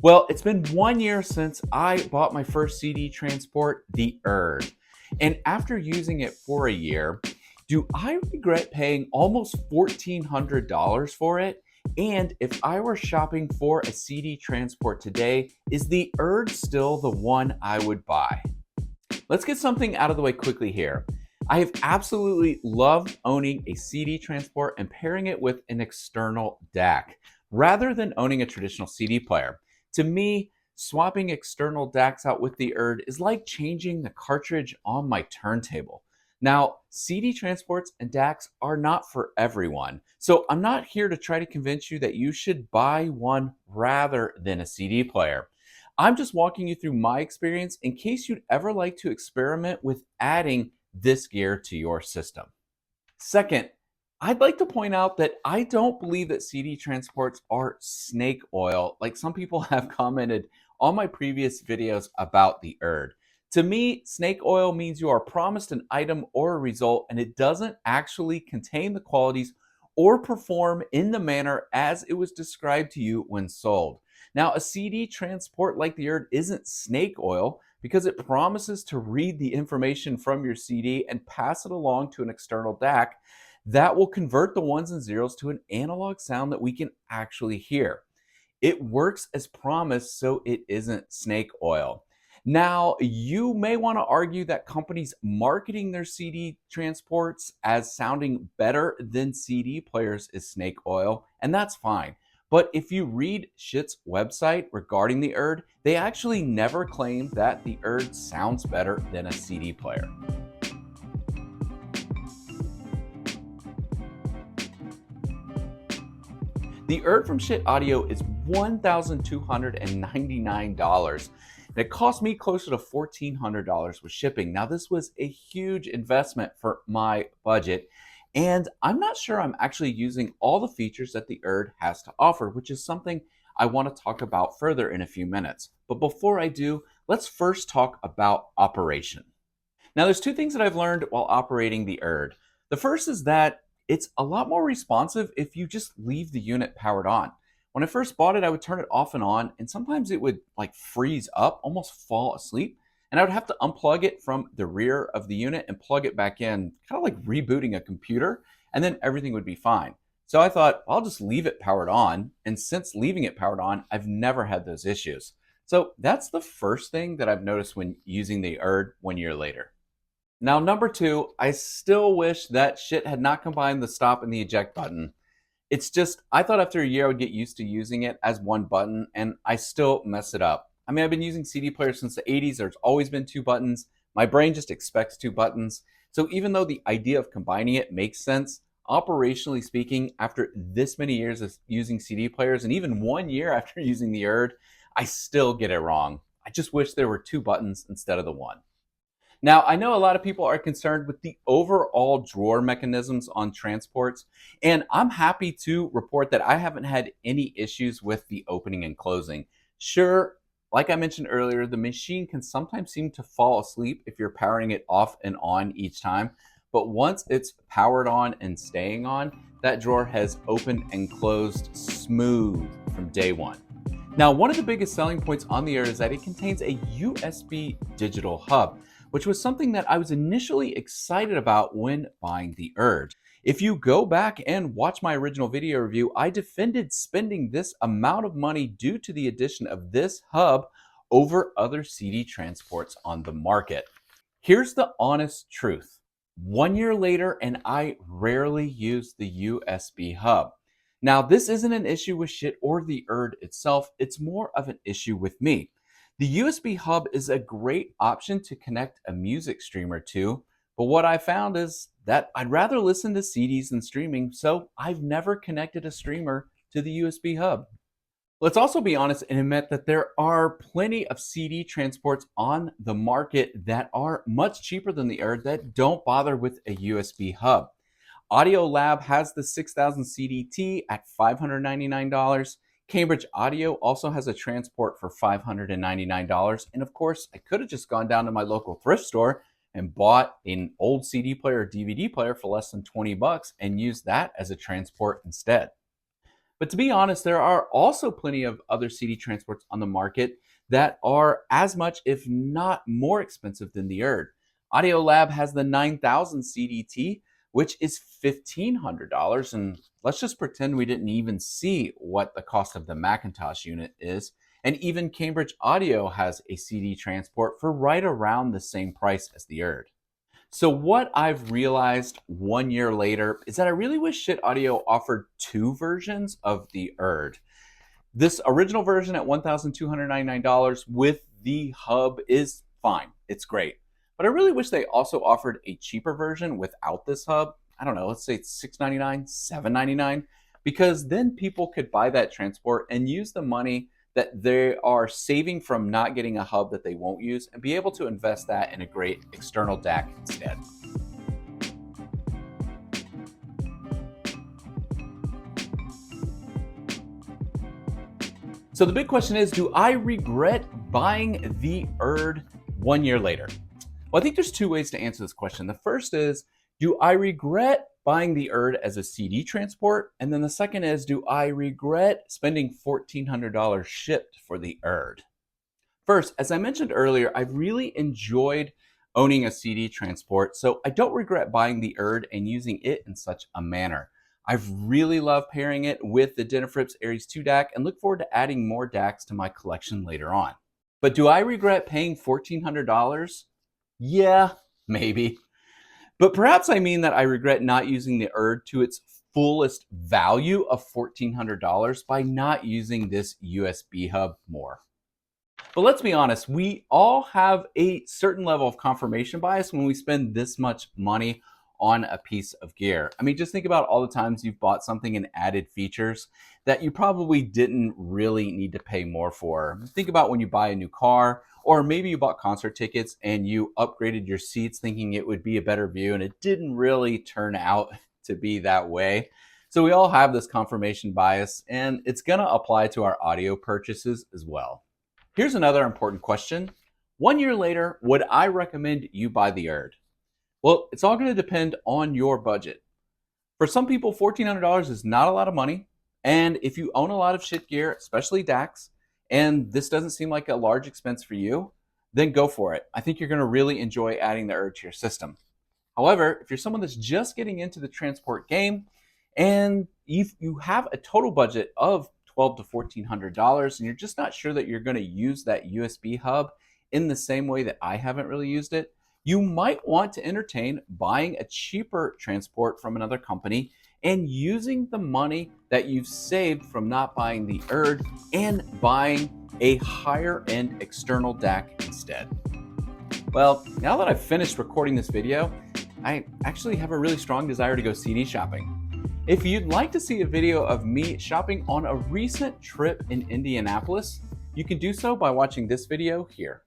Well, it's been 1 year since I bought my first CD transport, the Urd. And after using it for a year, do I regret paying almost $1,400 for it? And if I were shopping for a CD transport today, is the Urd still the one I would buy? Let's get something out of the way quickly here. I have absolutely loved owning a CD transport and pairing it with an external DAC rather than owning a traditional CD player. To me, swapping external DACs out with the Urd is like changing the cartridge on my turntable. Now, CD transports and DACs are not for everyone, so I'm not here to try to convince you that you should buy one rather than a CD player. I'm just walking you through my experience in case you'd ever like to experiment with adding this gear to your system. Second, I'd like to point out that I don't believe that CD transports are snake oil, like some people have commented on my previous videos about the Urd. To me, snake oil means you are promised an item or a result, and it doesn't actually contain the qualities or perform in the manner as it was described to you when sold. Now, a CD transport like the Urd isn't snake oil because it promises to read the information from your CD and pass it along to an external DAC that will convert the ones and zeros to an analog sound that we can actually hear. It works as promised, so it isn't snake oil. Now, you may want to argue that companies marketing their CD transports as sounding better than CD players is snake oil, and that's fine. But if you read Schiit's website regarding the Urd, they actually never claim that the Urd sounds better than a CD player. The Urd from Schiit Audio is $1,299. It cost me closer to $1,400 with shipping. Now, this was a huge investment for my budget, and I'm not sure I'm actually using all the features that the Urd has to offer, which is something I want to talk about further in a few minutes. But before I do, let's first talk about operation. Now, there's two things that I've learned while operating the Urd. The first is that it's a lot more responsive if you just leave the unit powered on. When I first bought it, I would turn it off and on, and sometimes it would like freeze up, almost fall asleep. And I would have to unplug it from the rear of the unit and plug it back in, kind of like rebooting a computer, and then everything would be fine. So I thought, I'll just leave it powered on. And since leaving it powered on, I've never had those issues. So that's the first thing that I've noticed when using the Urd 1 year later. Now, number two, I still wish that Schiit had not combined the stop and the eject button. It's just, I thought after a year I would get used to using it as one button, and I still mess it up. I mean, I've been using CD players since the 80s. There's always been two buttons. My brain just expects two buttons. So even though the idea of combining it makes sense, operationally speaking, after this many years of using CD players, and even 1 year after using the Urd, I still get it wrong. I just wish there were two buttons instead of the one. Now, I know a lot of people are concerned with the overall drawer mechanisms on transports, and I'm happy to report that I haven't had any issues with the opening and closing. Sure, like I mentioned earlier, the machine can sometimes seem to fall asleep if you're powering it off and on each time, but once it's powered on and staying on, that drawer has opened and closed smooth from day one. Now, one of the biggest selling points on the Urd is that it contains a USB digital hub, which was something that I was initially excited about when buying the Urd. If you go back and watch my original video review, I defended spending this amount of money due to the addition of this hub over other CD transports on the market. Here's the honest truth. 1 year later, and I rarely use the USB hub. Now, this isn't an issue with Schiit or the Urd itself, it's more of an issue with me. The USB hub is a great option to connect a music streamer to, but what I found is that I'd rather listen to CDs than streaming, so I've never connected a streamer to the USB hub. Let's also be honest and admit that there are plenty of CD transports on the market that are much cheaper than the Urd that don't bother with a USB hub. Audio Lab has the 6000 CDT at $599. Cambridge Audio also has a transport for $599. And of course, I could have just gone down to my local thrift store and bought an old CD player or DVD player for less than 20 bucks and used that as a transport instead. But to be honest, there are also plenty of other CD transports on the market that are as much, if not more expensive than the Urd. Audiolab has the 9000 CDT, which is $1,500. And let's just pretend we didn't even see what the cost of the Macintosh unit is. And even Cambridge Audio has a CD transport for right around the same price as the Urd. So what I've realized 1 year later is that I really wish Schiit Audio offered two versions of the Urd. This original version at $1,299 with the hub is fine. It's great. But I really wish they also offered a cheaper version without this hub. I don't know, let's say it's $699, $799, because then people could buy that transport and use the money that they are saving from not getting a hub that they won't use and be able to invest that in a great external DAC instead. So the big question is, do I regret buying the Urd 1 year later? Well, I think there's two ways to answer this question. The first is, do I regret buying the Urd as a CD transport? And then the second is, do I regret spending $1,400 shipped for the Urd? First, as I mentioned earlier, I've really enjoyed owning a CD transport, so I don't regret buying the Urd and using it in such a manner. I've really loved pairing it with the Denafrips Aries 2 DAC and look forward to adding more DACs to my collection later on. But do I regret paying $1,400? Yeah, maybe. But perhaps I mean that I regret not using the Urd to its fullest value of $1,400 by not using this USB hub more. But let's be honest, we all have a certain level of confirmation bias when we spend this much money on a piece of gear. I mean, just think about all the times you've bought something and added features that you probably didn't really need to pay more for. Think about when you buy a new car, or maybe you bought concert tickets and you upgraded your seats thinking it would be a better view, and it didn't really turn out to be that way. So we all have this confirmation bias, and it's gonna apply to our audio purchases as well. Here's another important question. 1 year later, would I recommend you buy the Urd? Well, it's all going to depend on your budget. For some people, $1,400 is not a lot of money. And if you own a lot of Schiit gear, especially DACs, and this doesn't seem like a large expense for you, then go for it. I think you're going to really enjoy adding the Urd to your system. However, if you're someone that's just getting into the transport game and you have a total budget of $1,200 to $1,400 and you're just not sure that you're going to use that USB hub in the same way that I haven't really used it, you might want to entertain buying a cheaper transport from another company and using the money that you've saved from not buying the Urd and buying a higher end external DAC instead. Well, now that I've finished recording this video, I actually have a really strong desire to go CD shopping. If you'd like to see a video of me shopping on a recent trip in Indianapolis, you can do so by watching this video here.